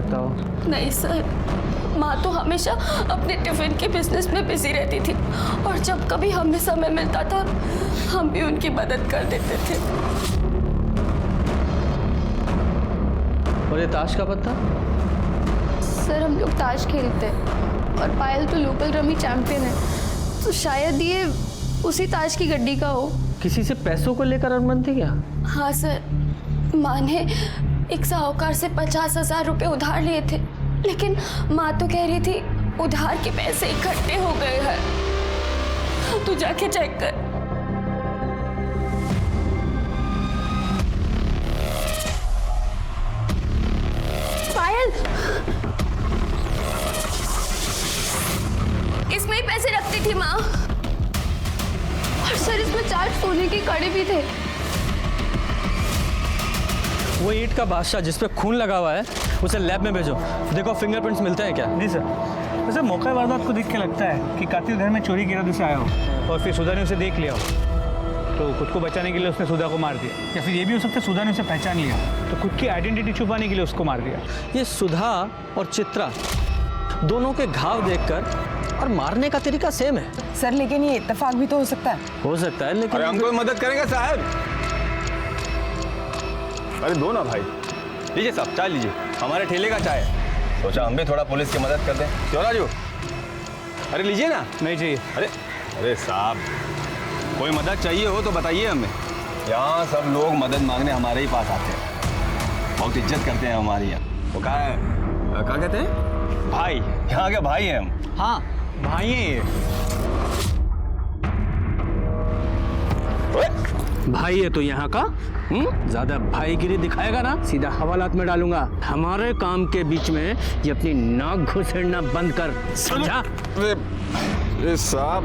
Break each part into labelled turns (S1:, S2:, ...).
S1: लगता हो?
S2: नहीं सर, माँ तो हमेशा अपने टिफिन के बिजनेस में बिजी रहती थी और जब कभी हमें समय मिलता था हम भी उनकी मदद कर देते थे।
S1: और ये ताश का पत्ता?
S3: सर हम लोग ताश खेलते हैं और पायल तो लोकल रमी चैंपियन है, तो शायद ये उसी ताश की गड्डी का हो।
S1: किसी से पैसों को लेकर अनबन थी क्या?
S2: हाँ सर, माँ ने एक साहूकार से 50,000 रुपए उधार लिए थे, लेकिन माँ तो कह रही थी उधार के पैसे इकट्ठे हो गए हैं। तू जाके चेक कर। पायल, इसमें ही पैसे रखती थी माँ।
S3: और सर इसमें 4 सोने की कड़े भी थे।
S1: वो ईंट का बादशाह जिस पे खून लगा हुआ है उसे लैब में भेजो, देखो फिंगरप्रिंट्स मिलते हैं क्या?
S4: जी सर। वैसे मौका वारदात को देख के लगता है कि कातिल घर में चोरी के इरादे से आया हो और फिर सुधा ने उसे देख लिया हो, तो खुद को बचाने के लिए उसने सुधा को मार दिया, या फिर ये भी हो सकता है सुधा ने उसे पहचान लिया तो खुद की आइडेंटिटी छुपाने के लिए उसको मार दिया।
S1: ये सुधा और चित्रा दोनों के घाव देखकर और मारने का तरीका सेम है
S5: सर, लेकिन ये इत्तेफाक भी तो हो सकता है।
S1: हो सकता है, लेकिन
S6: अरे हमको मदद करेंगे साहब? अरे दो ना भाई। लीजिए साहब, चाय लीजिए, हमारे ठेले का चाय है। सोचा हम भी थोड़ा पुलिस की मदद कर दें, क्यों राजू? अरे लीजिए ना।
S4: नहीं चाहिए।
S6: अरे अरे साहब, कोई मदद चाहिए हो तो बताइए हमें। यहाँ सब लोग मदद मांगने हमारे ही पास आते हैं, बहुत इज्जत करते हैं हमारी यहाँ। वो क्या कहते हैं? भाई, यहाँ के भाई हैं हम।
S4: हाँ भाई हैं ये।
S1: भाई है तो यहाँ का ज्यादा भाईगिरी दिखाएगा ना सीधा हवालात में डालूंगा। हमारे काम के बीच में ये अपनी नाक घुसेड़ना बंद कर, समझा?
S6: अरे साहब,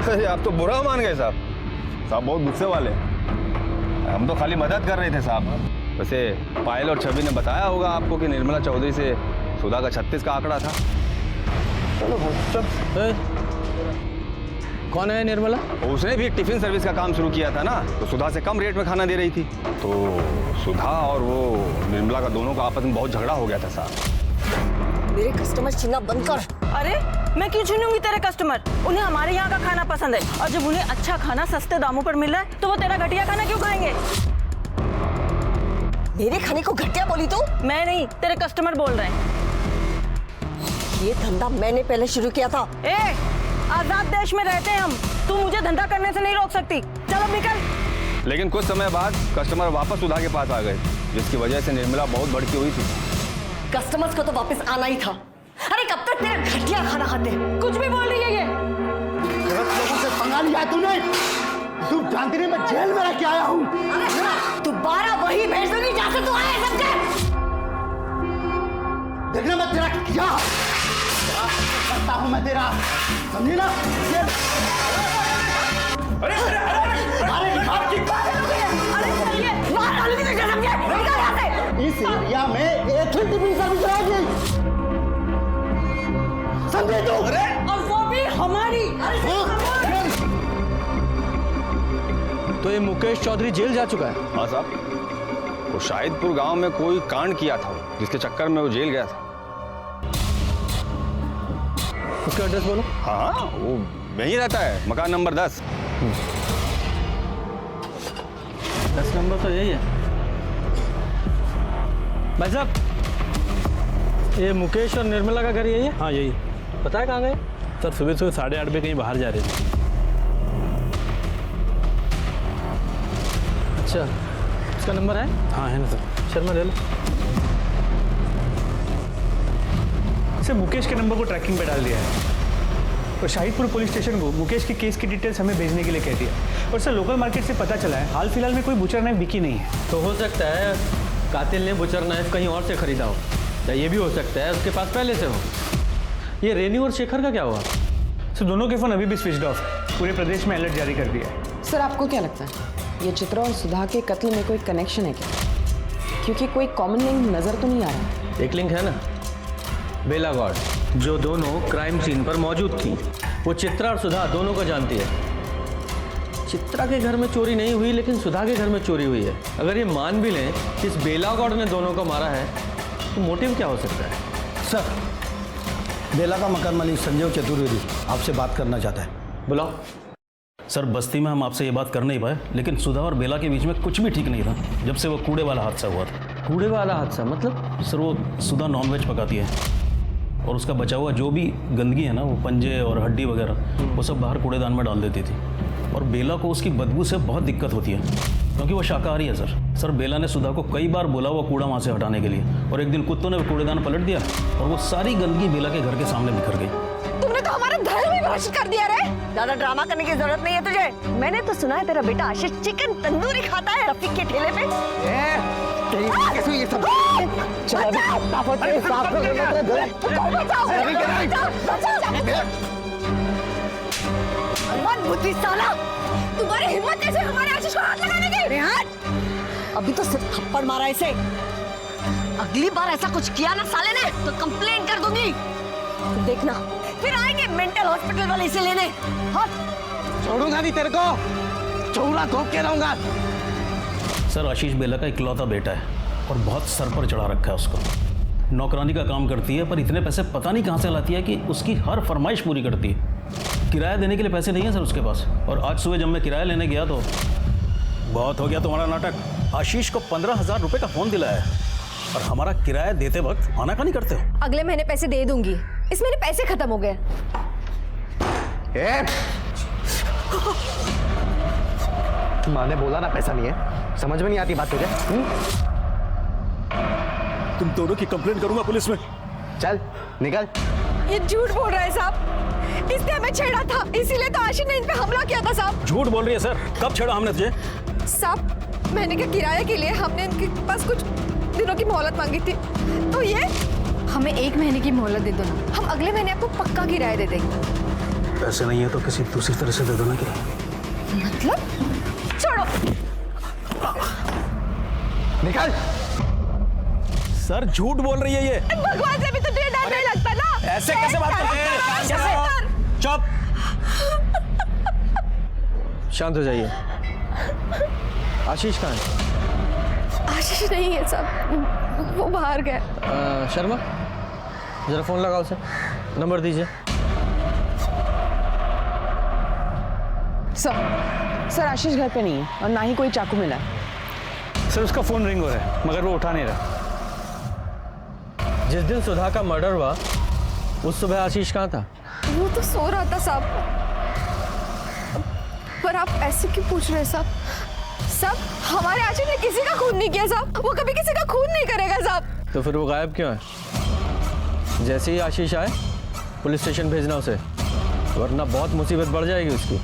S6: अरे आप तो बुरा मान गए साहब। साहब बहुत गुस्से वाले, हम तो खाली मदद कर रहे थे साहब। वैसे पायल और छवि ने बताया होगा आपको कि निर्मला चौधरी से सुधा का 36 का आंकड़ा था। चलो चल।
S1: कौन है निर्मला?
S6: उसने भी टिफिन सर्विस का काम शुरू किया था ना, तो सुधा से कम रेट में खाना दे रही थी। तो सुधा और वो निर्मला का दोनों का आपस में बहुत झगड़ा हो गया था साहब।
S5: मेरे कस्टमर छीनना बंद कर।
S7: अरे मैं क्यों छीनूंगी तेरे कस्टमर? उन्हें हमारे यहाँ का खाना पसंद है और जब उन्हें अच्छा खाना सस्ते दामों पर मिल रहा है तो वो तेरा घटिया खाना क्यों खाएंगे?
S5: मेरे खाने को घटिया बोली तू?
S7: मैं नहीं, तेरे कस्टमर बोल रहे हैं।
S5: ये धंधा मैंने पहले शुरू किया था।
S7: आजाद देश में रहते हैं हम, तू मुझे धंधा करने से नहीं रोक सकती। चलो निकल।
S6: लेकिन कुछ समय बाद कस्टमर वापस सुधा के पास आ गए, जिसकी वजह से निर्मला बहुत भड़की हुई थी।
S5: कस्टमर्स को तो वापस आना ही था। अरे कब तक तेरा घटिया खाना खाते?
S7: कुछ भी बोल रही है ये।
S8: गलत लोगों से पंगा लिया तूने। तू जानती नहीं मैं जेल में रह के आया हूँ।
S5: दोबारा वही भेज दूंगी जहाँ से तू आया है। सबके
S8: देखना मैं तेरा क्या करता हूँ मैं तेरा, समझी ना?
S6: अरे अरे अरे आपकी
S8: इस एरिया में एक ही टिफिन सर्विस रहेगी, समझे तू?
S7: और वो भी हमारी।
S1: तो ये मुकेश चौधरी जेल जा चुका है?
S6: हाँ साहब, वो शाहिदपुर गांव में कोई कांड किया था जिसके चक्कर में वो जेल गया था।
S1: उसका एड्रेस बोलो।
S6: हाँ, वो वहीं रहता है, मकान नंबर 10।
S1: 10 नंबर तो यही है। भाई साहब, ये मुकेश और निर्मला का घर यही है?
S4: हाँ यही।
S1: पता है कहाँ गए?
S4: सर सुबह 8:30 बजे कहीं बाहर जा रहे थे।
S1: अच्छा, उसका नंबर है?
S4: हाँ है ना सर।
S1: शर्मा ले लो।
S4: सर मुकेश के नंबर को ट्रैकिंग पे डाल दिया है और शाहिदपुर पुलिस स्टेशन को मुकेश के केस की डिटेल्स हमें भेजने के लिए कह दिया। और सर लोकल मार्केट से पता चला है हाल फिलहाल में कोई बुचर नाइफ बिकी नहीं है।
S1: तो हो सकता है कातिल ने बुचर नाइफ कहीं और से खरीदा हो, या ये भी हो सकता है उसके पास पहले से हो। ये रेनू और शेखर का क्या हुआ?
S4: सर दोनों के फोन अभी भी स्विच्ड ऑफ है, पूरे प्रदेश में अलर्ट जारी कर दिया है।
S9: सर आपको क्या लगता है ये चित्रा और सुधा के कत्ल में कोई कनेक्शन है क्या? क्योंकि कोई कॉमन लिंक नजर तो नहीं आ रहा।
S1: एक लिंक है ना, बेला गौड़, जो दोनों क्राइम सीन पर मौजूद थी। वो चित्रा और सुधा दोनों को जानती है। चित्रा के घर में चोरी नहीं हुई, लेकिन सुधा के घर में चोरी हुई है। अगर ये मान भी लें कि इस बेला गौड़ ने दोनों को मारा है, तो मोटिव क्या हो सकता है?
S8: सर, बेला का मकान मालिक संजय चतुर्वेदी आपसे बात करना चाहता है।
S1: बुलाओ।
S10: सर, बस्ती में हम आपसे ये बात कर नहीं पाए, लेकिन सुधा और बेला के बीच में कुछ भी ठीक नहीं था जब से वो कूड़े वाला हादसा हुआ था।
S1: कूड़े वाला हादसा मतलब?
S10: सर, वो सुधा नॉनवेज पकाती है और उसका बचा हुआ जो भी गंदगी है ना, वो पंजे और हड्डी वगैरह, वो सब बाहर कूड़ेदान में डाल देती थी। और बेला को उसकी बदबू से बहुत दिक्कत होती है क्योंकि वो शाकाहारी है। सर, बेला ने सुधा को कई बार बोला वो कूड़ा वहाँ से हटाने के लिए, और एक दिन कुत्तों ने कूड़ेदान पलट दिया और वो सारी गंदगी बेला के घर के सामने बिखर गई।
S5: तुमने तो हमारा धर्म ही भ्रष्ट कर दिया रे। ज्यादा ड्रामा करने की जरूरत नहीं है तुझे। मैंने तो सुना है तेरा बेटा आशीष चिकन तंदूरी खाता है रफीक के ठेले पे।
S8: ये सब
S5: बुद्धि साला, तुम्हारी हिम्मत कैसे हमारे आशीष को हाथ लगाने की? अभी तो सिर्फ थप्पड़ मारा इसे, अगली बार ऐसा कुछ किया ना साले ने तो कंप्लेंट कर दूंगी। देखना फिर आएंगे मेंटल हॉस्पिटल वाले इसे लेने। हट।
S8: छोड़ूंगा नहीं तेरे को, चौरा घोंप के रहूंगा।
S10: सर, आशीष बेला का इकलौता बेटा है और बहुत सर पर चढ़ा रखा है उसको। नौकरानी का काम करती है पर इतने पैसे पता नहीं कहाँ से लाती है कि उसकी हर फरमाइश पूरी करती है। किराया देने के लिए पैसे नहीं है सर उसके पास। और आज सुबह जब मैं किराया लेने गया तो बहुत हो गया तुम्हारा नाटक। आशीष को 15,000 रुपये का फ़ोन दिलाया है और हमारा किराया देते वक्त आनाकानी करते हो।
S3: अगले महीने पैसे दे दूंगी, इस महीने पैसे खत्म हो गए।
S8: माँ ने बोला ना पैसा नहीं है, समझ में नहीं आती बात तुझे?
S10: तुम दोनों की कंप्लेंट करूंगा पुलिस में।
S8: चल निकल।
S5: ये झूठ बोल रहा है साहब, इसने हमें छेड़ा था, इसीलिए तो आशीष ने इन पे हमला किया था साहब।
S10: झूठ बोल रही है सर, कब छेड़ा हमने तुझे?
S5: साहब, महीने के किराए के लिए हमने इनके पास कुछ दिनों की मोहलत मांगी थी, तो ये
S3: हमें 1 महीने की मोहलत दे दो ना, हम अगले महीने आपको पक्का किराया दे देंगे।
S10: पैसे नहीं है तो किसी दूसरी तरह से दे दो ना किराया।
S5: मतलब? छोड़ो।
S8: निकल।
S10: सर, झूठ बोल रही है ये।
S5: भगवान से भी तुझे डर नहीं लगता ना?
S10: ऐसे कैसे बात करते हैं? कैसे? चुप।
S1: शांत हो जाइए। आशीष कहाँ है?
S3: आशीष नहीं है साहब, वो बाहर गए।
S1: शर्मा, जरा फोन लगाओ उसे, नंबर दीजिए।
S9: सर, आशीष घर पे नहीं है और ना ही कोई चाकू मिला है।
S4: सर, उसका फ़ोन रिंग हो रहा है मगर वो उठा नहीं रहा।
S1: जिस दिन सुधा का मर्डर हुआ उस सुबह आशीष कहाँ था?
S3: वो तो सो रहा था साहब। पर आप ऐसे क्यों पूछ रहे हैं साहब? साहब, हमारे आशीष ने किसी का खून नहीं किया साहब, वो कभी किसी का खून नहीं करेगा साहब।
S1: तो फिर वो गायब क्यों है? जैसे ही आशीष आए पुलिस स्टेशन भेजना उसे, वरना बहुत मुसीबत बढ़ जाएगी उसकी,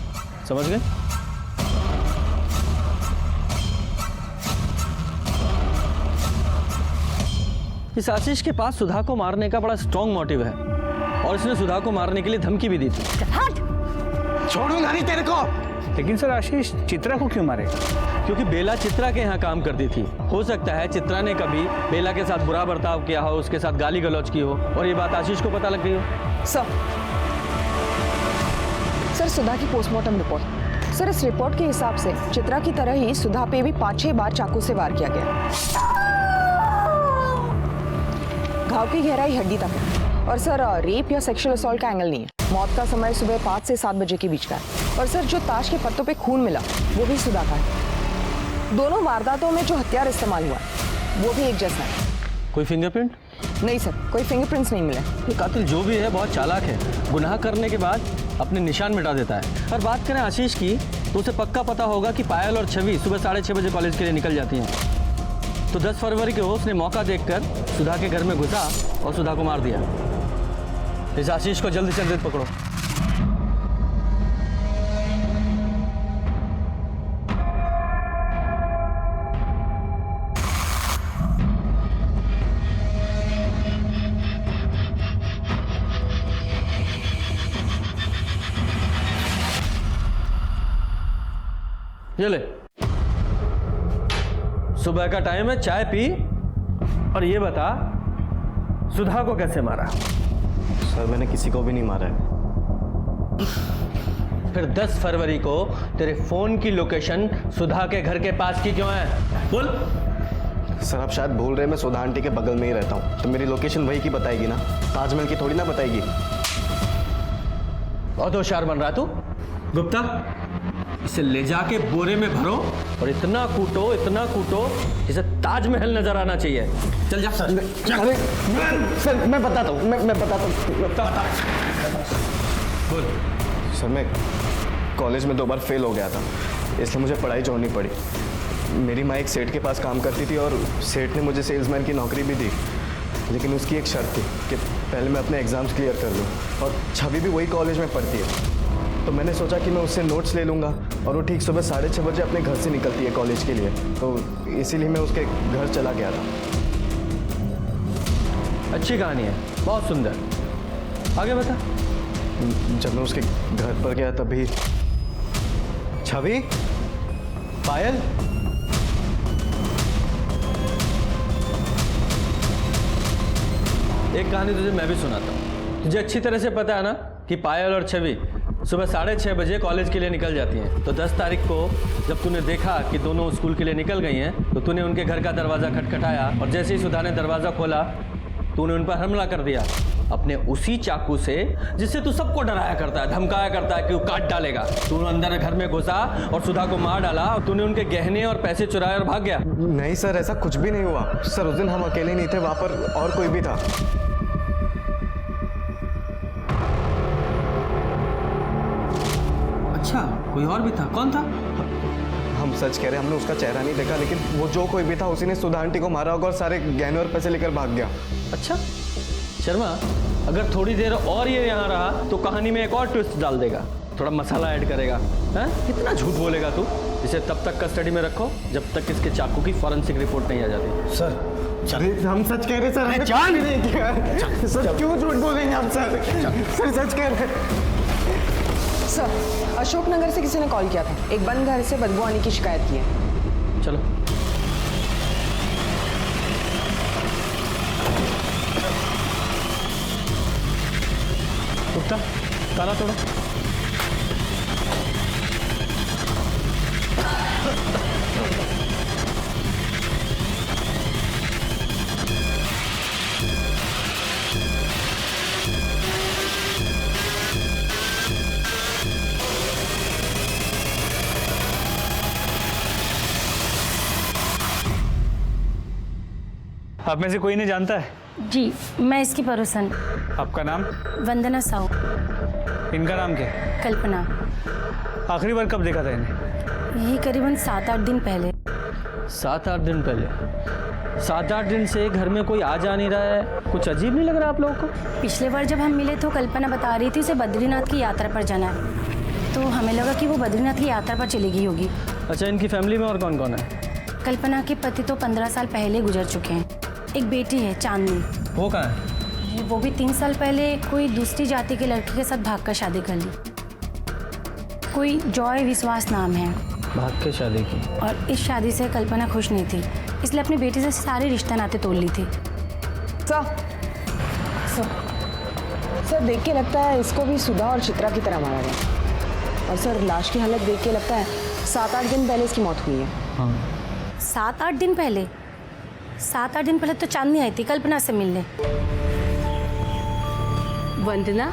S1: समझ गए? इस आशीष के पास सुधा को मारने का बड़ा स्ट्रॉन्ग मोटिव है और इसने सुधा को मारने के लिए धमकी भी दी थी।
S8: छोड़ूंगा नहीं तेरे को।
S4: लेकिन सर, आशीष चित्रा को क्यों मारे?
S1: क्योंकि बेला चित्रा के यहाँ काम करती थी। हो सकता है चित्रा ने कभी बेला के साथ बुरा बर्ताव किया हो, उसके साथ गाली गलौज की हो और ये बात आशीष को पता लग गई हो।
S9: सर, सुधा की पोस्टमार्टम रिपोर्ट। सर, इस रिपोर्ट के हिसाब से चित्रा की तरह ही सुधा पे भी 5-6 बार चाकू से वार किया गया। घाव की गहराई हड्डी तक है और सर, रेप या सेक्सुअल असॉल्ट का एंगल नहीं है। मौत का समय सुबह 5 से 7 बजे के बीच का है। और सर, जो ताश के पत्तों पे खून मिला वो भी सुधा का है। दोनों वारदातों में जो हथियार इस्तेमाल हुआ वो भी एक जैसा है।
S1: कोई फिंगरप्रिंट?
S9: नहीं सर, कोई फिंगरप्रिंट्स नहीं मिले।
S1: ये कातिल जो भी है बहुत चालाक है, गुनाह करने के बाद अपने निशान मिटा देता है। और बात करें आशीष की तो उसे पक्का पता होगा कि पायल और छवि सुबह 6:30 बजे कॉलेज के लिए निकल जाती हैं। तो 10 फरवरी को उसने मौका देखकर सुधा के घर में घुसा और सुधा को मार दिया। इस आशीष को जल्दी से जल्दी पकड़ो। ये ले, सुबह का टाइम है, चाय पी और ये बता सुधा को कैसे मारा?
S6: सर, मैंने किसी को भी नहीं मारा है।
S1: फिर 10 फरवरी को तेरे फोन की लोकेशन सुधा के घर के पास की क्यों है? बोल।
S11: सर आप शायद भूल रहे मैं सुधा आंटी के बगल में ही रहता हूँ, तो मेरी लोकेशन वही की बताएगी ना, ताजमहल की थोड़ी ना बताएगी।
S1: बहुत होशियार बन रहा है तू। गुप्ता, इसे ले जाके बोरे में भरो और इतना कूटो जिसे ताजमहल नजर आना चाहिए। चल जा।
S11: अरे सर मैं बताता हूँ, मैं बताता हूँ।
S1: बोल।
S11: सर मैं कॉलेज में 2 बार फेल हो गया था, इसलिए मुझे पढ़ाई छोड़नी पड़ी। मेरी माँ एक सेठ के पास काम करती थी और सेठ ने मुझे सेल्समैन की नौकरी भी दी, लेकिन उसकी एक शर्त थी कि पहले मैं अपने एग्ज़ाम्स क्लियर कर लूँ, और छवि भी वही कॉलेज में पढ़ती है। तो मैंने सोचा कि मैं उससे नोट्स ले लूँगा, और वो ठीक सुबह 6:30 बजे अपने घर से निकलती है कॉलेज के लिए, तो इसीलिए मैं उसके घर चला गया था।
S1: अच्छी कहानी है, बहुत सुंदर। आगे बता।
S11: जब मैं उसके घर पर गया तभी छवि, पायल,
S1: एक कहानी तुझे मैं भी सुनाता हूँ। तुझे अच्छी तरह से पता है ना कि पायल और छवि सुबह 6:30 बजे कॉलेज के लिए निकल जाती हैं। तो 10 तारीख को जब तूने देखा कि दोनों स्कूल के लिए निकल गई हैं, तो तूने उनके घर का दरवाज़ा खटखटाया, और जैसे ही सुधा ने दरवाज़ा खोला तूने उन पर हमला कर दिया अपने उसी चाकू से जिससे तू सबको डराया करता है, धमकाया करता है कि वो काट डालेगा। तू अंदर घर में घुसा और सुधा को मार डाला, और तूने उनके गहने और पैसे चुराए और भाग गया।
S11: नहीं सर, ऐसा कुछ भी नहीं हुआ सर। उस दिन हम अकेले नहीं थे, वहाँ पर और कोई भी था।
S1: अच्छा, कोई और भी था? कौन था?
S11: हम सच कह रहे हैं, हमने उसका चेहरा नहीं देखा, लेकिन वो जो कोई भी था उसी ने सुधा आंटी को मारा होगा और सारे गहने और पैसे लेकर भाग गया।
S1: अच्छा शर्मा, अगर थोड़ी देर और ये यहाँ रहा तो कहानी में एक और ट्विस्ट डाल देगा, थोड़ा मसाला ऐड करेगा। हैं? कितना झूठ बोलेगा तू? इसे तब तक कस्टडी में रखो जब तक इसके चाकू की फॉरेंसिक रिपोर्ट नहीं आ जाती।
S11: सर हम सच कह रहे सर, हमने कुछ भी नहीं किया सर। क्यों झूठ बोलेंगे हम सर? सर सच कह रहे।
S9: सर अशोकनगर से किसी ने कॉल किया था, एक बंद घर से बदबू आने की शिकायत की है।
S1: चलो। गुप्ता, ताला तोड़ो।
S4: आप में से कोई नहीं जानता है?
S12: जी, मैं इसकी पड़ोसन।
S4: आपका नाम?
S12: वंदना साहू।
S4: इनका नाम क्या है?
S12: कल्पना।
S4: आखिरी बार कब देखा था इन्हें?
S12: यही करीबन 7-8 दिन पहले।
S1: 7-8 दिन पहले? 7-8 दिन से घर में कोई आ जा नहीं रहा है, कुछ अजीब नहीं लग रहा आप लोगों को?
S12: पिछले बार जब हम मिले तो कल्पना बता रही थी उसे बद्रीनाथ की यात्रा पर जाना है, तो हमें लगा कि वो बद्रीनाथ की यात्रा पर चली गई होगी।
S1: अच्छा, इनकी फैमिली में और कौन कौन है?
S12: कल्पना के पति तो 15 साल पहले गुजर चुके हैं। एक बेटी है चांदनी।
S1: वो कहाँ है?
S12: वो भी 3 साल पहले कोई दूसरी जाति के लड़के के साथ भागकर शादी कर ली। कोई जॉय विश्वास नाम है।
S1: भाग के शादी की?
S12: और इस शादी से कल्पना खुश नहीं थी, इसलिए अपनी बेटी से सारे रिश्ते नाते तोड़ ली थी।
S9: सर देख के लगता है इसको भी सुधा और चित्रा की तरह मारा गया। और सर लाश की हालत देख के लगता है 7-8 दिन पहले इसकी मौत हुई है।
S1: हाँ।
S12: 7-8 दिन पहले? 7-8 दिन पहले तो चांदनी आई थी कल्पना से मिलने।
S5: वंदना,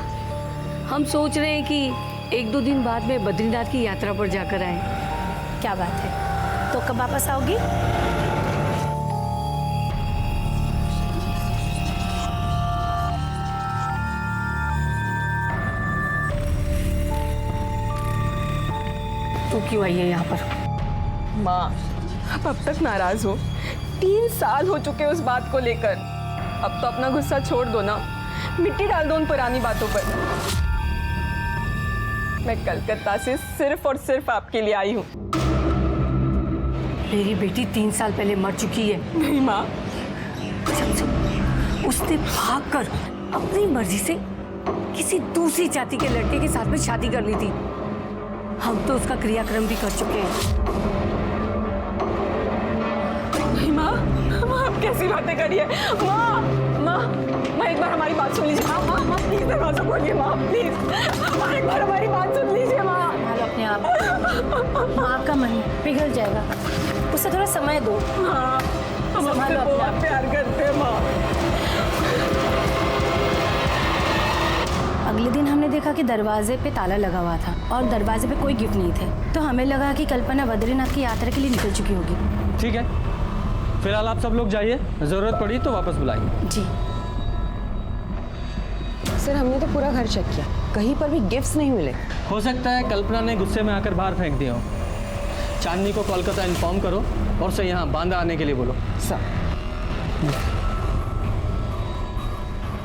S5: हम सोच रहे हैं कि 1-2 दिन बाद में बद्रीनाथ की यात्रा पर जाकर आए।
S12: क्या बात है, तो कब वापस आओगी?
S5: तू क्यों आई है यहाँ पर?
S9: माँ, आप अब तक नाराज हो। 3 साल हो चुके उस बात को लेकर। अब तो अपना गुस्सा छोड़ दो ना, मिट्टी डाल दो उन पुरानी बातों पर। मैं कलकत्ता से सिर्फ और सिर्फ आपके लिए आई हूँ।
S5: मेरी बेटी 3 साल पहले मर चुकी है।
S9: नहीं माँ,
S5: उसने भागकर अपनी मर्जी से किसी दूसरी जाति के लड़के के साथ में शादी कर ली थी। हम तो उसका क्रियाक्रम भी कर चुके हैं।
S9: नहीं माँ, आप कैसी बातें करिए? माँ, एक बार हमारी बात सुन लीजिए। माँ प्लीज दरवाजा खोलिए। माँ प्लीज, एक बार हमारी बात सुन लीजिए। माँ
S12: अपने आप, माँ का मन पिघल जाएगा, उसे थोड़ा समय दो।
S1: हम आपसे बहुत प्यार करते हैं माँ।
S12: अगले दिन हमने देखा कि दरवाजे पे ताला लगा हुआ था और दरवाजे पे कोई गिफ्ट नहीं थे, तो हमें लगा कि कल्पना बद्रीनाथ की यात्रा के लिए निकल चुकी होगी।
S1: ठीक है, फिलहाल आप सब लोग जाइए, जरूरत पड़ी तो वापस बुलाएंगे।
S12: जी
S9: सर हमने तो पूरा घर चेक किया, कहीं पर भी गिफ्ट्स नहीं मिले।
S1: हो सकता है कल्पना ने गुस्से में आकर बाहर फेंक दिया हो। चांदनी को कोलकाता इन्फॉर्म करो और उसे यहाँ बांदा आने के लिए बोलो।
S9: सर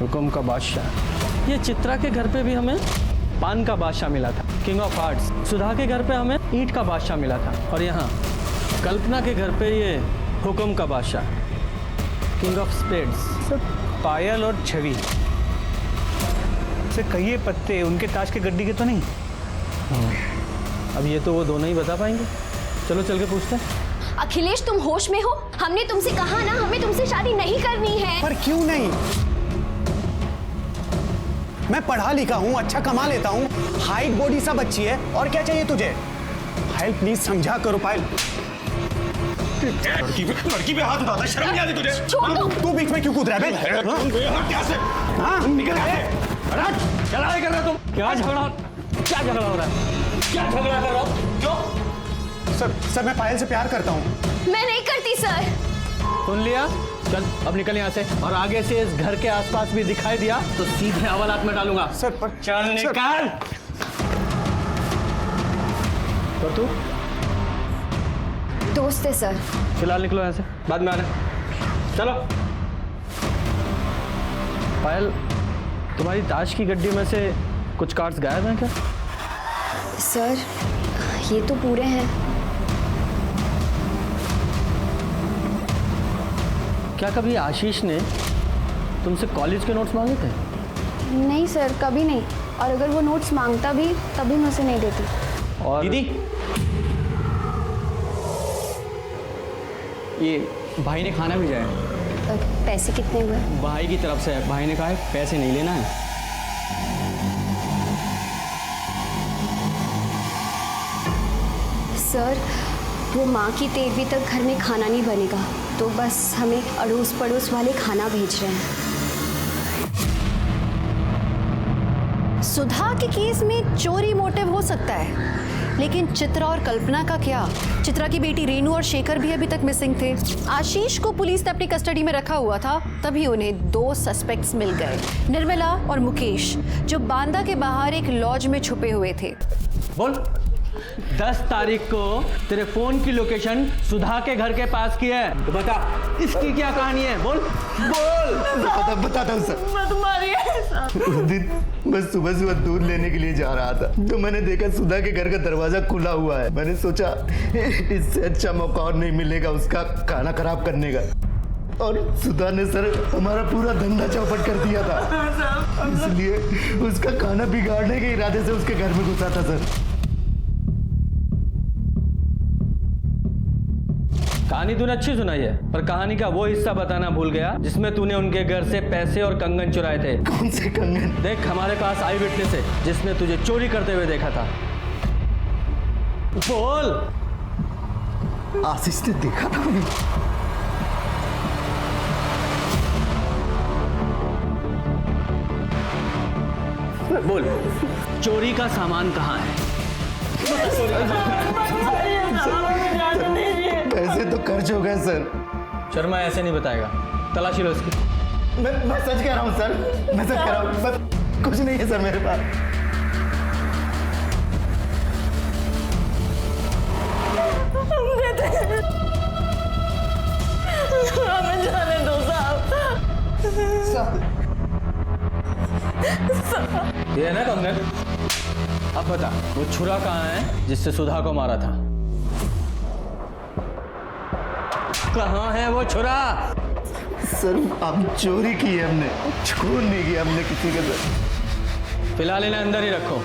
S1: हुकुम का बादशाह। ये चित्रा के घर पे भी हमें पान का बादशाह मिला था, किंग ऑफ हार्ट्स। सुधा के घर पे हमें ईंट का बादशाह मिला था, और यहाँ कल्पना के घर पे ये हुकुम का बादशाह, किंग ऑफ स्पेड्स।
S4: पायल और छवि से कहिए पत्ते उनके ताश के गड्डी के तो नहीं?
S1: अब ये तो वो दोनों ही बता पाएंगे। चलो चल के पूछते हैं।
S2: अखिलेश तुम होश में हो? हमने तुमसे कहा ना हमें तुमसे शादी नहीं करनी है।
S8: पर क्यों नहीं? मैं पढ़ा लिखा हूँ, अच्छा कमा लेता हूँ, हाइट बॉडी सब अच्छी है, और क्या चाहिए तुझे? पायल प्लीज समझा करो पायल। लड़की पे हाथ उठाता है, शर्म नहीं आती तुझे? तू बीच में क्यों कूद रहा है? हाँ निकल गए।
S1: क्या लड़ाई कर रहे हो तुम? क्या झगड़ा हो रहा है? क्या झगड़ा कर रहे हो? क्यों?
S8: सर मैं पायल से प्यार करता हूँ।
S2: मैं नहीं करती सर।
S1: सुन लिया? चल अब निकल यहाँ से, और आगे से इस घर के आसपास भी दिखाई दिया तो सीधे हवालात में डालूंगा।
S8: सर पर
S1: चल निकाल। तो तू
S2: दोस्त है सर।
S1: फिलहाल निकलो यहाँ से, बाद में आना। चलो। पायल, तुम्हारी ताश की गड्डी में से कुछ कार्ड्स गायब हैं क्या?
S2: सर ये तो पूरे हैं।
S1: क्या कभी आशीष ने तुमसे कॉलेज के नोट्स मांगे थे?
S3: नहीं सर, कभी नहीं। और अगर वो नोट्स मांगता भी तभी मैं उसे नहीं देती।
S1: और
S13: दीदी, ये भाई ने खाना भेजा है।
S2: पैसे कितने हुए?
S13: भाई की तरफ से भाई ने कहा है पैसे नहीं लेना है।
S2: सर वो माँ की तेरहवीं तक घर में खाना नहीं बनेगा, तो बस हमें अड़ोस पड़ोस वाले खाना भेज रहे हैं।
S5: सुधा के केस में चोरी मोटिव हो सकता है, लेकिन चित्रा और कल्पना का क्या? चित्रा की बेटी रेनू और शेखर भी अभी तक मिसिंग थे। आशीष को पुलिस ने अपनी कस्टडी में रखा हुआ था, तभी उन्हें 2 सस्पेक्ट्स मिल गए, निर्मला और मुकेश, जो बांदा के बाहर एक लॉज में छुपे हुए थे।
S1: बोल, 10 तारीख को तेरे फोन की लोकेशन सुधा के घर के पास की है, तो बता इसकी क्या कहानी है? बोल बोल।
S8: बताता हूँ सर।
S7: मैं तुम्हारी
S8: उस दिन मैं सुबह दूध लेने के लिए जा रहा था, तो मैंने देखा सुधा के घर का दरवाजा खुला हुआ है। मैंने सोचा इससे अच्छा मौका और नहीं मिलेगा उसका खाना खराब करने का, और सुधा ने सर हमारा पूरा धंधा चौपट कर दिया था, इसलिए उसका खाना बिगाड़ने के इरादे से उसके घर में घुसा था सर।
S1: कहानी तूने अच्छी सुनाई है, पर कहानी का वो हिस्सा बताना भूल गया जिसमें तूने उनके घर से पैसे और कंगन चुराए थे।
S8: कौन से कंगन?
S1: देख, हमारे पास आई विटनेस है जिसने तुझे चोरी करते हुए देखा था। बोल।
S8: आशीष ने देखा था उन्हें।
S1: बोल, चोरी का सामान कहाँ है?
S8: पैसे तो खर्च हो गए सर।
S1: शर्मा ऐसे नहीं बताएगा, तलाशी लो इसकी।
S8: मैं सच कह रहा हूँ सर, मैं सच कह रहा हूँ, बस कुछ नहीं है सर मेरे पास।
S7: हमें जाने दो साहब।
S1: ये है ना कंगन? अब बता, वो छुरा कहाँ है जिससे सुधा को मारा था? कहाँ है वो छुरा?
S8: सर अब चोरी की है हमने, खून नहीं किया हमने किसी के साथ।
S1: फिलहाल इन्हें अंदर ही रखो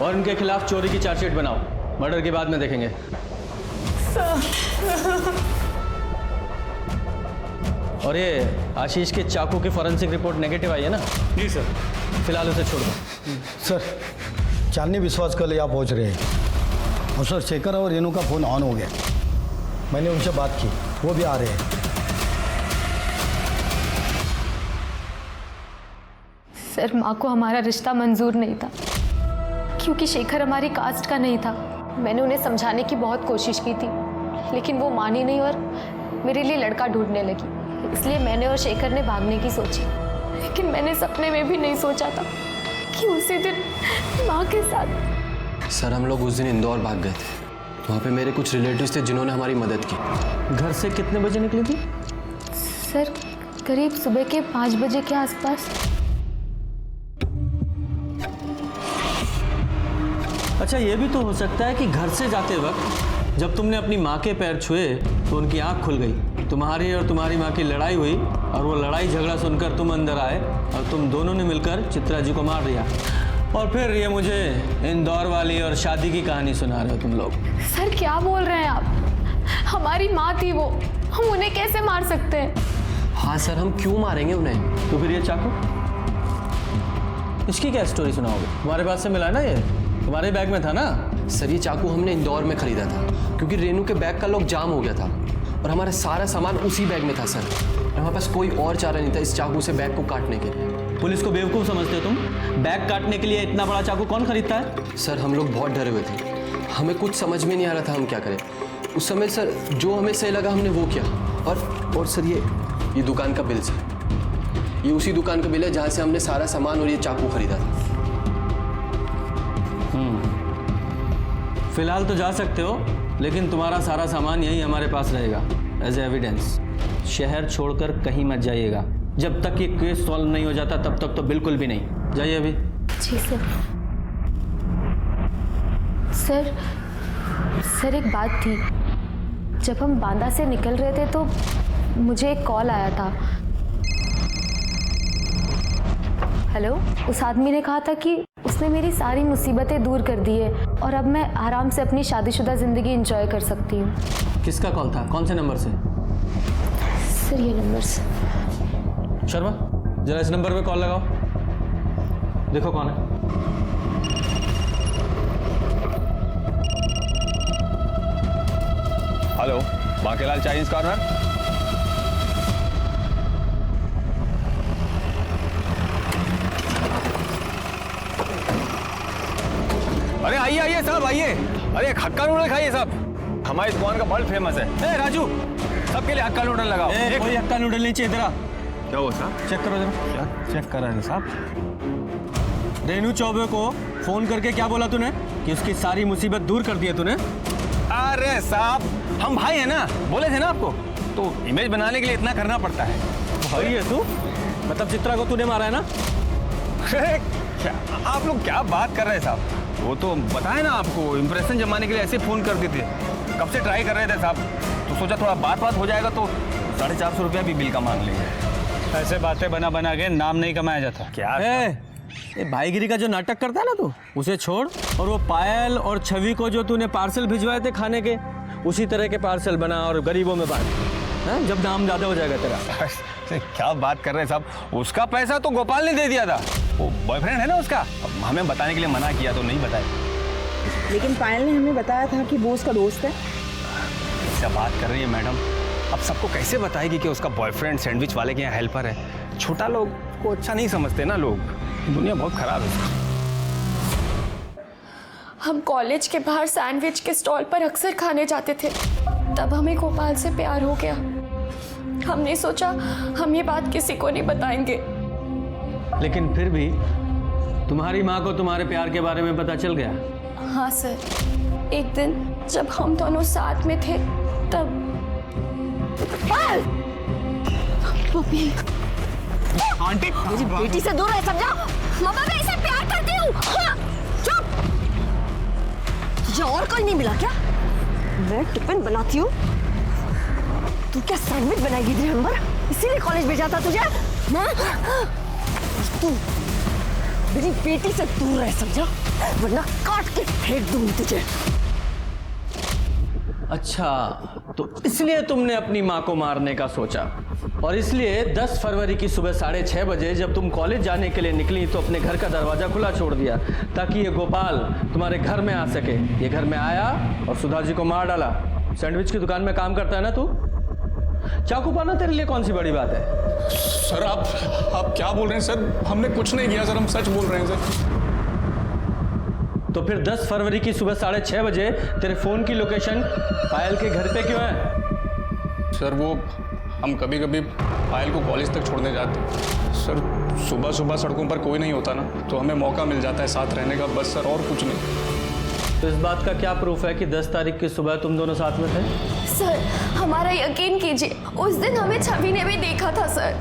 S1: और इनके खिलाफ चोरी की चार्जशीट बनाओ, मर्डर के बाद में देखेंगे। और ये आशीष के चाकू की फॉरेंसिक रिपोर्ट नेगेटिव आई है ना?
S4: जी सर।
S1: फिलहाल उसे छोड़ दो।
S14: सर चांदनी विश्वास कर ले आप पहुंच रहे हैं, और सर शेखर और रेनू का फ़ोन ऑन हो गया, मैंने उनसे बात की, वो भी आ रहे हैं।
S3: सर माँ को हमारा रिश्ता मंजूर नहीं था क्योंकि शेखर हमारी कास्ट का नहीं था। मैंने उन्हें समझाने की बहुत कोशिश की थी लेकिन वो मानी नहीं और मेरे लिए लड़का ढूंढने लगी। इसलिए मैंने और शेखर ने भागने की सोची, लेकिन मैंने सपने में भी नहीं सोचा था कि उसी दिन माँ के साथ।
S13: सर हम लोग उस दिन इंदौर भाग गए थे। वहाँ पे मेरे कुछ रिलेटिव्स थे जिन्होंने हमारी मदद की।
S1: घर से कितने बजे निकली थी?
S3: सर करीब सुबह के 5 बजे के आसपास।
S1: अच्छा, ये भी तो हो सकता है कि घर से जाते वक्त जब तुमने अपनी माँ के पैर छुए तो उनकी आंख खुल गई, तुम्हारी और तुम्हारी माँ की लड़ाई हुई और वो लड़ाई झगड़ा सुनकर तुम अंदर आए और तुम दोनों ने मिलकर चित्रा जी को मार दिया। और फिर ये मुझे इंदौर वाली और शादी की कहानी सुना रहे हो तुम लोग।
S3: सर क्या बोल रहे हैं आप? हमारी माँ थी वो, हम उन्हें कैसे मार सकते हैं?
S13: हाँ सर, हम क्यों मारेंगे उन्हें?
S1: तो फिर ये चाकू, इसकी क्या स्टोरी सुनाओगे? तुम्हारे पास से मिला ना, ये तुम्हारे बैग में था ना?
S13: सर ये चाकू हमने इंदौर में खरीदा था क्योंकि रेनू के बैग का लॉक जाम हो गया था और हमारा सारा सामान उसी बैग में था सर। हमारे पास कोई और चारा नहीं था इस चाकू से बैग को काटने के लिए।
S1: पुलिस को बेवकूफ़ समझते हो तुम? बैग काटने के लिए इतना बड़ा चाकू कौन खरीदता है?
S13: सर हम लोग बहुत डरे हुए थे, हमें कुछ समझ में नहीं आ रहा था हम क्या करें। उस समय सर जो हमें सही लगा हमने वो किया। और सर ये दुकान का बिल सर, ये उसी दुकान का बिल है जहाँ से हमने सारा सामान और ये चाकू खरीदा था।
S1: फिलहाल तो जा सकते हो, लेकिन तुम्हारा सारा सामान यही हमारे पास रहेगा एज एविडेंस। शहर छोड़कर कहीं मत जाइएगा, जब तक ये केस सॉल्व नहीं हो जाता तब तक तो बिल्कुल भी नहीं। जाइए अभी।
S3: जी सर। सर एक बात थी, जब हम बांदा से निकल रहे थे तो मुझे एक कॉल आया था। हेलो, उस आदमी ने कहा था कि उसने मेरी सारी मुसीबतें दूर कर दी है और अब मैं आराम से अपनी शादीशुदा ज़िंदगी एंजॉय कर सकती हूँ।
S1: किसका कॉल था? कौन से नंबर से?
S3: सर ये नंबर से।
S1: शर्मा जरा इस नंबर पे कॉल लगाओ, देखो कौन है।
S6: Hello, Bankelal Chinese corner. अरे आइए आइए साहब आइए। अरे हक्का नूडल खाइए साहब, हमारी दुकान का बहुत फेमस है। राजू, सबके लिए हक्का नूडल लगाओ।
S1: कोई हक्का नूडल नहीं चाहिए तेरा।
S6: क्या हुआ साहब?
S1: चेक करो जरा।
S6: क्या चेक कर रहे हैं साहब?
S1: रेनू चौबे को फोन करके क्या बोला तूने कि उसकी सारी मुसीबत दूर कर दी है तूने?
S6: अरे साहब, हम भाई हैं ना, बोले थे ना आपको, तो इमेज बनाने के लिए इतना करना पड़ता है।
S1: भाई है तू? मतलब चित्रा को तूने मारा है ना?
S6: क्या आप लोग क्या बात कर रहे हैं साहब? वो तो बताए ना आपको, इंप्रेशन जमाने के लिए ऐसे फोन कर देते। कब से ट्राई कर रहे थे साहब, तो सोचा थोड़ा बात हो जाएगा तो 450 रुपया भी बिल का मांग लेंगे।
S4: ऐसे बातें बना बना के नाम नहीं कमाया जाता।
S6: क्या
S1: ये भाईगिरी का जो नाटक करता है ना तू, उसे छोड़ और वो पायल और छवि को जो तूने पार्सल भिजवाए थे खाने के, उसी तरह के पार्सल बना और गरीबों में बांट, जब दाम ज्यादा हो जाएगा तेरा।
S6: क्या बात कर रहे हैं साहब? उसका पैसा तो गोपाल ने दे दिया था, वो बॉयफ्रेंड है ना उसका। अब हमें बताने के लिए मना किया तो नहीं बताया।
S7: लेकिन पायल ने हमें बताया था कि वो उसका दोस्त है।
S6: क्या बात कर रही है मैडम? अब सबको कैसे बताएगी कि उसका बॉयफ्रेंड सैंडविच वाले के यहाँ हेल्पर है? छोटा लोग को अच्छा नहीं समझते ना लोग, दुनिया बहुत खराब है।
S2: हम कॉलेज के बाहर सैंडविच के स्टॉल पर अक्सर खाने जाते थे, तब हमें गोपाल से प्यार हो गया। हमने सोचा हम ये बात किसी को नहीं बताएंगे।
S1: लेकिन फिर भी तुम्हारी माँ को तुम्हारे प्यार के बारे में पता चल गया?
S2: हाँ सर, एक दिन जब हम दोनों साथ में थे तब।
S5: आंटी, मेरी बेटी से दूर है, समझा? मम्मा मैं इसे प्यार करती हूँ। हाँ, चुप। तुझे और कोई नहीं मिला क्या? मैं टिफिन बनाती हूँ, तू क्या सैंडविच बनाएगी दिसंबर? इसीलिए कॉलेज भेजा था तुझे? तू मेरी बेटी से दूर रह, समझा? वरना काट के फेंक दूंगी तुझे।
S1: अच्छा, तो इसलिए तुमने अपनी माँ को मारने का सोचा, और इसलिए 10 फरवरी की सुबह 6:30 बजे जब तुम कॉलेज जाने के लिए निकली तो अपने घर का दरवाजा खुला छोड़ दिया ताकि ये गोपाल तुम्हारे घर में आ सके। ये घर में आया और सुधा जी को मार डाला। सैंडविच की दुकान में काम करता है ना तू? चाकू पाना तेरे लिए कौन सी बड़ी बात है?
S11: सर आप क्या बोल रहे हैं सर? हमने कुछ नहीं किया सर, हम सच बोल रहे हैं सर।
S1: तो फिर 10 फरवरी की सुबह 6:30 बजे तेरे फोन की लोकेशन पायल के घर पे क्यों है?
S11: सर वो हम कभी कभी पायल को कॉलेज तक छोड़ने जाते हैं सर। सुबह सुबह सड़कों पर कोई नहीं होता ना, तो हमें मौका मिल जाता है साथ रहने का, बस सर, और कुछ नहीं।
S1: तो इस बात का क्या प्रूफ है कि 10 तारीख की सुबह तुम दोनों साथ में थे?
S2: सर हमारा यकीन कीजिए, उस दिन हमें छवि ने भी देखा था सर।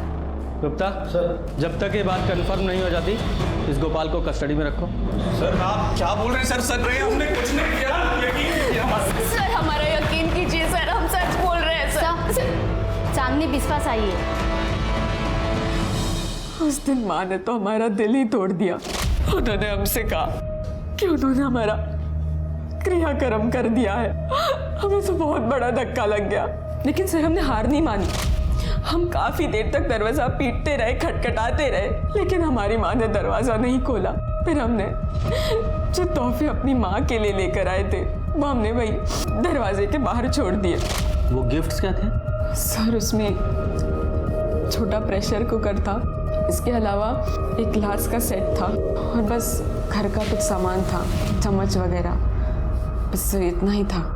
S1: गुप्ता सर, जब तक ये बात कंफर्म नहीं हो जाती इस गोपाल को कस्टडी में रखो।
S11: सर आप क्या बोल रहे हैं सर? सर रहे हमने कुछ नहीं किया, यकीन कीजिए।
S2: सर हमारा यकीन कीजिए सर, हम सच बोल रहे हैं सर।
S12: चांदनी विश्वास आइए।
S15: उस दिन माँ ने तो हमारा दिल ही तोड़ दिया। उन्होंने हमसे कहा कि उन्होंने हमारा क्रियाक्रम कर दिया है। हमें तो बहुत बड़ा धक्का लग गया, लेकिन सर हमने हार नहीं मानी। हम काफी देर तक दरवाजा पीटते रहे, खटखटाते रहे, लेकिन हमारी माँ ने दरवाजा नहीं खोला। फिर हमने जो तोहफे अपनी माँ के लिए लेकर आए थे वो हमने वही दरवाजे के बाहर छोड़ दिए।
S1: वो गिफ्ट्स क्या थे?
S15: सर उसमें छोटा प्रेशर कुकर था, इसके अलावा एक ग्लास का सेट था और बस घर का कुछ सामान था, चम्मच वगैरह, बस इतना ही था।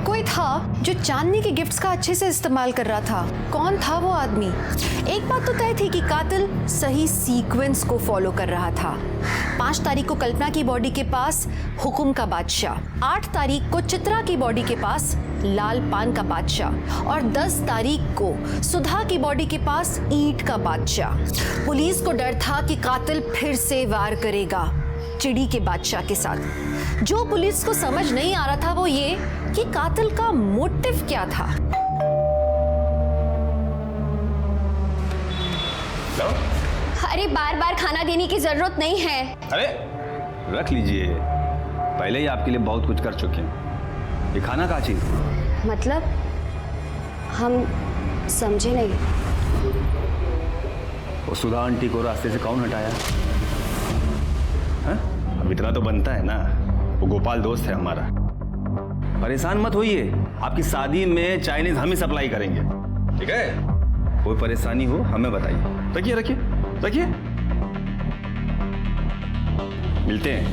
S3: कोई था जो चांदनी के गिफ्ट्स का अच्छे से इस्तेमाल कर रहा था। कौन था वो आदमी? एक बात तो तय थी कि कातिल सही सीक्वेंस को फॉलो कर रहा था। 5 तारीख को कल्पना की बॉडी के पास हुकुम का बादशाह, 8 तारीख को चित्रा की बॉडी के पास लाल पान का बादशाह और 10 तारीख को सुधा की बॉडी के पास ईंट का बादशाह। पुलिस को डर था कि कातिल फिर से वार करेगा चिड़ी के बादशाह के साथ। जो पुलिस को समझ नहीं आ रहा था वो ये कि कातिल का मोटिव क्या था।
S2: अरे बार बार खाना देने की जरूरत नहीं है।
S6: अरे रख लीजिए, पहले ही आपके लिए बहुत कुछ कर चुके हैं। ये खाना का चीज?
S2: मतलब हम समझे नहीं।
S6: वो सुधा आंटी को रास्ते से कौन हटाया? हाँ? अब इतना तो बनता है ना, वो गोपाल दोस्त है हमारा। परेशान मत होइए, आपकी शादी में चाइनीज हम ही सप्लाई करेंगे, ठीक है? कोई परेशानी हो हमें बताइए। रखिए रखिए रखिए, मिलते हैं।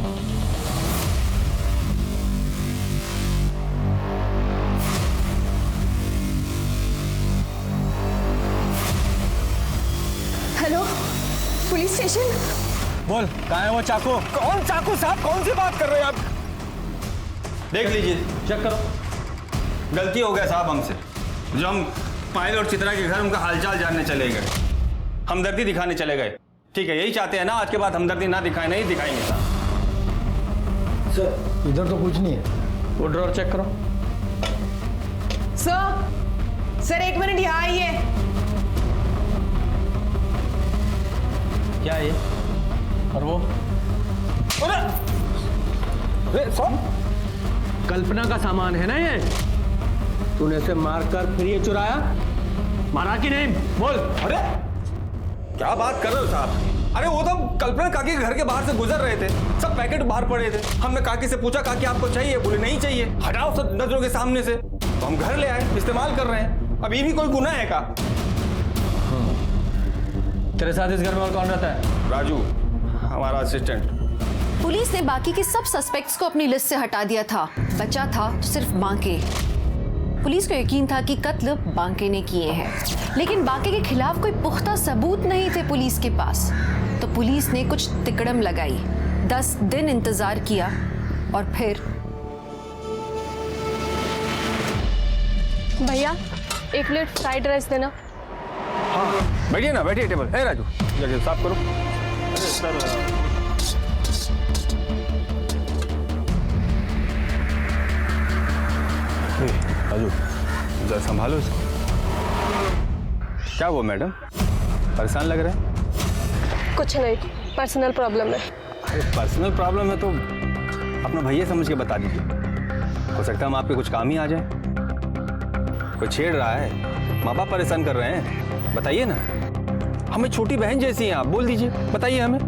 S2: Hello police station.
S1: बोल, कहाँ है वो चाकू?
S6: कौन चाकू साहब? कौन सी बात कर रहे हैं आप? देख लीजिए,
S1: चेक करो।
S6: गलती हो गया साहब हमसे, जो हम पायल और चित्रा के घर उनका हालचाल जानने चले गए, हमदर्दी दिखाने चले गए। ठीक है, यही चाहते हैं ना, आज के बाद हमदर्दी ना दिखाए, नहीं दिखाएंगे साहब।
S14: सर इधर तो कुछ नहीं है।
S1: वो ड्रॉर चेक करो।
S9: सर 1 मिनट यहाँ आइए।
S1: क्या है ये? और वो? अरे कल्पना का सामान है ना ये? तूने इसे मारकर फिर ये चुराया? मारा कि नहीं? बोल।
S6: अरे क्या बात कर रहे हो साहब? अरे वो तो कल्पना काकी के घर के बाहर से गुजर रहे थे, सब पैकेट बाहर पड़े थे। हमने काकी से पूछा, काकी आपको चाहिए? बोले नहीं चाहिए। हटाओ सब नजरों के सामने से। तो हम घर ले आए, इस्तेमाल कर रहे हैं। अब ये भी कोई गुनाह है का?
S1: तेरे साथ इस घर में और कौन रहता है?
S6: राजू, हमारा असिस्टेंट।
S3: पुलिस ने बाकी के सब सस्पेक्ट्स को अपनी लिस्ट से हटा दिया था। बचा था सिर्फ बांके। पुलिस को यकीन था कि कत्ल बांके ने किए हैं, लेकिन बांके के खिलाफ कोई पुख्ता सबूत नहीं थे पुलिस के पास। तो पुलिस ने कुछ तिकड़म लगाई, 10 दिन इंतजार किया और फिर। भैया 1 प्लेट फ्राइड राइस देना।
S6: हाँ बैठिए ना, बैठिए टेबल। है राजू, जगह साफ करो। अरे सर राजू जरा संभालो इसको। क्या हुआ मैडम, परेशान लग रहा है?
S3: कुछ नहीं, पर्सनल प्रॉब्लम है।
S6: अरे पर्सनल प्रॉब्लम है तो अपना भैया समझ के बता दीजिए, हो सकता है हम आपके कुछ काम ही आ जाए। कोई छेड़ रहा है, माँ बाप परेशान कर रहे हैं, बताइए ना। हमें छोटी बहन जैसी हैं आप, बोल दीजिए, बताइए हमें।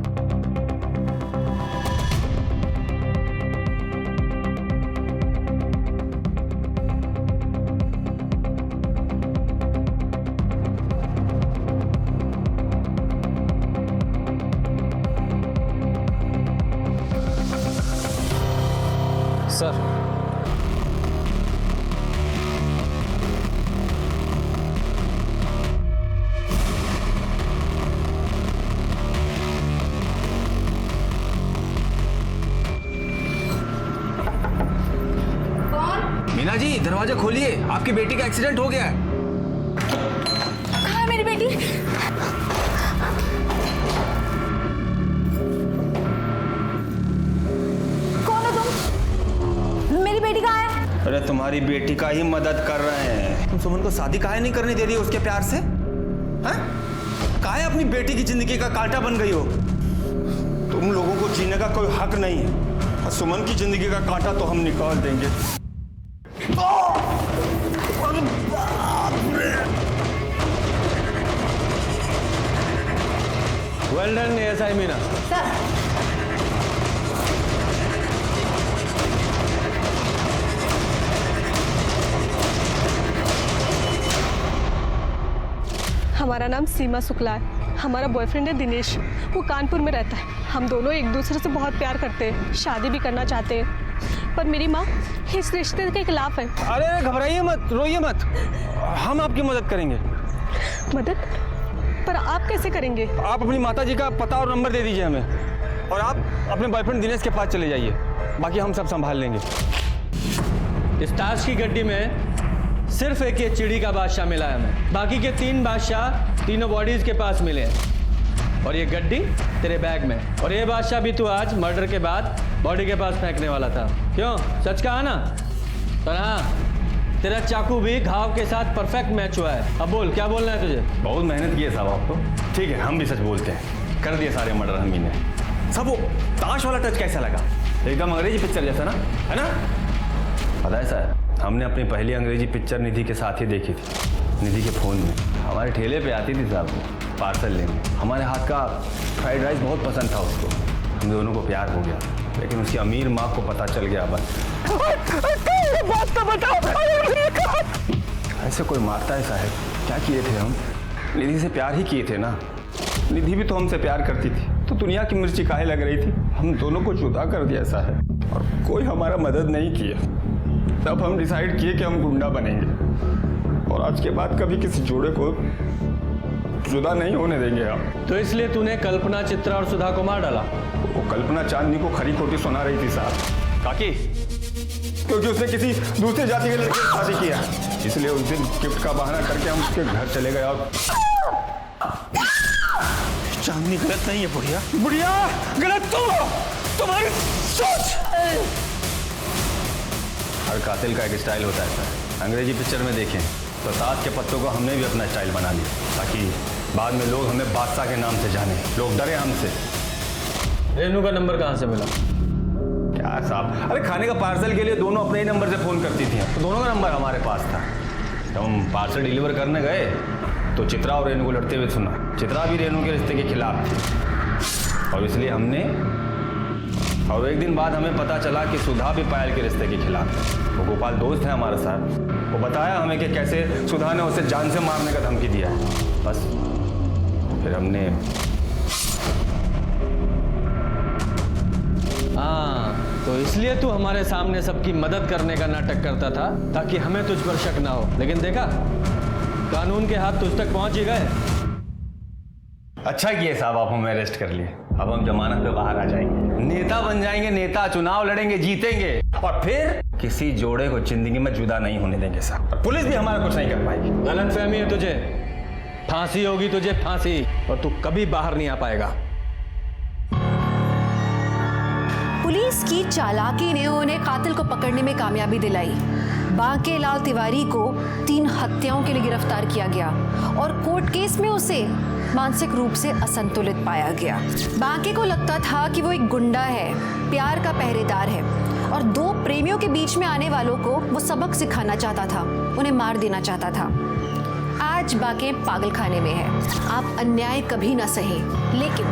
S6: दरवाजा खोलिए, आपकी बेटी का एक्सीडेंट हो गया है।
S2: कहाँ है मेरी बेटी? कौन हो तुम? मेरी बेटी कहाँ है?
S6: अरे तुम्हारी बेटी का ही मदद कर रहे हैं। तुम सुमन को शादी काहे नहीं करने दे रही हो उसके प्यार से? हैं? काहे अपनी बेटी की जिंदगी का कांटा बन गई हो? तुम लोगों को जीने का कोई हक नहीं है और सुमन की जिंदगी का कांटा तो हम निकाल देंगे।
S1: Well done ASI Meena.
S16: हमारा नाम सीमा शुक्ला है। हमारा बॉयफ्रेंड है दिनेश, वो कानपुर में रहता है। हम दोनों एक दूसरे से बहुत प्यार करते हैं, शादी भी करना चाहते हैं, पर मेरी माँ इस रिश्ते के खिलाफ है।
S6: अरे घबराइए मत, रोइए मत, हम आपकी मदद करेंगे।
S16: मदद? पर आप कैसे करेंगे?
S6: आप अपनी माता जी का पता और नंबर दे दीजिए हमें और आप अपने बॉयफ्रेंड दिनेश के पास चले जाइए, बाकी हम सब संभाल लेंगे।
S1: इस ताश की गड्डी में सिर्फ एक ये चिड़ी का बादशाह मिला है हमें, बाकी के 3 बादशाह तीनों बॉडीज के पास मिले हैं और ये गड्डी तेरे बैग में। और ये बादशाह भी तू आज मर्डर के बाद बॉडी के पास फेंकने वाला था, क्यों? सच कहा ना? पर हाँ, तेरा चाकू भी घाव के साथ परफेक्ट मैच हुआ है। अब बोल, क्या बोलना है तुझे?
S6: बहुत मेहनत की है साहब आप तो। ठीक है, हम भी सच बोलते हैं, कर दिए सारे मर्डर हम ही ने। सब वो ताश वाला टच कैसा लगा? एकदम अंग्रेजी पिक्चर जैसा ना, है ना? पता है सर, हमने अपनी पहली अंग्रेजी पिक्चर निधि के साथ ही देखी थी, निधि के फ़ोन में। हमारे ठेले पे आती थी साहब पार्सल लेने। हमारे हाथ का फ्राइड राइस बहुत पसंद था उसको। हम दोनों को प्यार हो गया, लेकिन उसकी अमीर माँ को पता चल गया। बस बात तो बताओ। ऐसे कोई मारता है साहब? क्या किए थे हम? निधि से प्यार ही किए थे ना। निधि भी तो हमसे प्यार करती थी, तो दुनिया की मिर्ची काहे लग रही थी? हम दोनों को जुदा कर दिया साहब और कोई हमारा मदद नहीं किया। तब हम डिसाइड किए कि हम गुंडा बनेंगे और आज के बाद कभी किसी जोड़े को जुदा नहीं होने देंगे हम।
S1: तो इसलिए तूने कल्पना, चित्रा और सुधा को मार डाला?
S6: वो कल्पना चांदनी को खरी खोटी सुना रही थी साहब। काकी, क्योंकि उसने किसी दूसरी जाति के लड़के से शादी किया, इसलिए उस दिन गिफ्ट का बहाना करके हम उसके घर चले गए। और चांदनी गलत नहीं है बुढ़िया। बुढ़िया गलत तो तुम्हारी सोच। हर कातिल का एक स्टाइल होता है सर। अंग्रेजी पिक्चर में देखें तो ताश के पत्तों को हमने भी अपना स्टाइल बना लिया, ताकि बाद में लोग हमें बादशाह के नाम से जाने, लोग डरे हमसे।
S1: रेनू का नंबर कहाँ से मिला?
S6: क्या साहब, अरे खाने का पार्सल के लिए दोनों अपने ही नंबर से फ़ोन करती थी, तो दोनों का नंबर हमारे पास था। जब हम पार्सल डिलीवर करने गए तो चित्रा और रेनू को लड़ते हुए सुना। चित्रा भी रेनू के रिश्ते के खिलाफ थी और इसलिए हमने, और एक दिन बाद हमें पता चला कि सुधा भी पायल के रिश्ते के खिलाफ है। वो गोपाल दोस्त है हमारे साथ, वो बताया हमें कि कैसे सुधा ने उसे जान से मारने का धमकी दिया है। बस फिर हमने,
S1: हाँ, तो इसलिए तू हमारे सामने सबकी मदद करने का नाटक करता था ताकि हमें तुझ पर शक ना हो। लेकिन देखा, कानून के हाथ तुझ तक पहुंच ही गए।
S6: अच्छा किए साहब, आप हमें अरेस्ट कर लिए। अब हम जमानत पे बाहर आ जाएंगे, नेता बन जाएंगे, नेता, चुनाव लड़ेंगे, जीतेंगे और फिर किसी जोड़े को जिंदगी में जुदा नहीं होने देंगे साहब। और पुलिस भी हमारा कुछ नहीं कर पाएगी।
S1: गलतफहमी है तुझे, फांसी होगी तुझे, फांसी, और तू कभी बाहर नहीं आ पाएगा।
S3: पुलिस की चालाकी ने उन्हें कातिल को पकड़ने में कामयाबी दिलाई। बांके लाल तिवारी को 3 हत्याओं के लिए गिरफ्तार किया गया और कोर्ट केस में उसे मानसिक रूप से असंतुलित पाया गया। बांके को लगता था कि वो एक गुंडा है, प्यार का पहरेदार है और 2 प्रेमियों के बीच में आने वालों को वो सबक सिखाना चाहता था, उन्हें मार देना चाहता था। आज बांके पागल खाने में है। आप अन्याय कभी ना सहें, लेकिन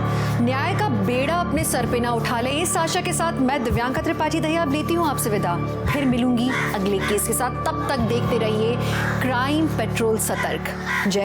S3: न्याय का बेड़ा अपने सर पे ना उठा ले। इस आशा के साथ मैं दिव्यांका त्रिपाठी दहिया अब लेती हूँ आपसे विदा। फिर मिलूंगी अगले केस के साथ, तब तक देखते रहिए क्राइम पेट्रोल सतर्क। जय